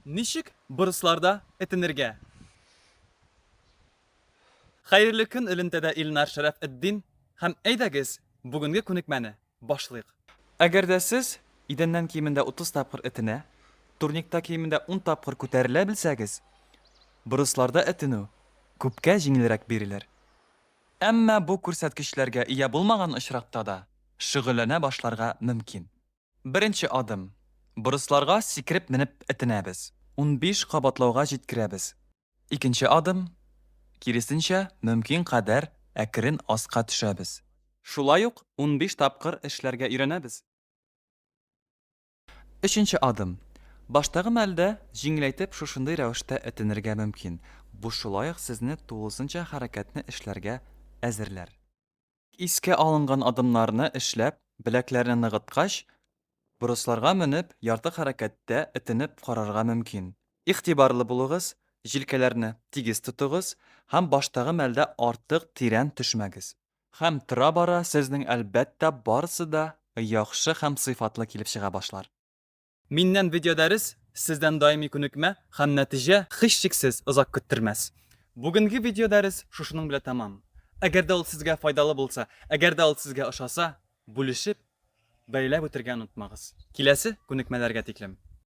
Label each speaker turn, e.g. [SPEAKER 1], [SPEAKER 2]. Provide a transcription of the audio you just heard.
[SPEAKER 1] Nishik buruslarda etinirge. Hayırlı kun ilintede İlnar Şerefeddin hem eydegiz bugünkü konikmeni başlayık. Eğer de siz idenden kiyiminde 30 tapkır etine, turnikta kiyiminde 10 tapkır koteriyle bilsegiz, buruslarda etinu küpke jingilrek biriler. Ama bu ko'rsatkichlarga iya bulmagan ışrakta da şıgıllana başlarga mümkün. Birinci adım. Buruslarga sikrip minip etinemiz. 15 qabatlauga jetkiremiz. İkinci adım. Kirisinçe mümkün kadar akirin asqa düşemiz. Şulay uq 15 tapqır işlerge öğrenemiz. Üçüncü adım. Baştagı melde jinglaytip şuşunday ravishda etinirge mümkün. Bu şulay uq sizni to'g'risincha harakatni ishlarga әзерләр. Иске алынган адымларны эшләп, беләкләрне ныгыткач, бурысларга менеп, ярты хәрәкәттә этенеп карарга мөмкин. Ихтибарлы булыгыз, җилкәләрне тигез тотыгыз һәм баштагы мәлдә артык тирән төшмәгез. Һәм тора бара сезнең әлбәттә барысы да яхшы һәм сыйфатлы килеп чыга башлар. Миннән видеодәрес сездән даими күнекмә һәм нәтиҗә һичшиксез озак көттермәс. Бүгенге видеодәрес шушының белән тәмам. Әгәр дә ул сезгә файдалы булса, әгәр дә ул сезгә ошаса, бүлешеп, бәйләп үтергән онытмагыз. Киләсе күнекмәләргә тиклем.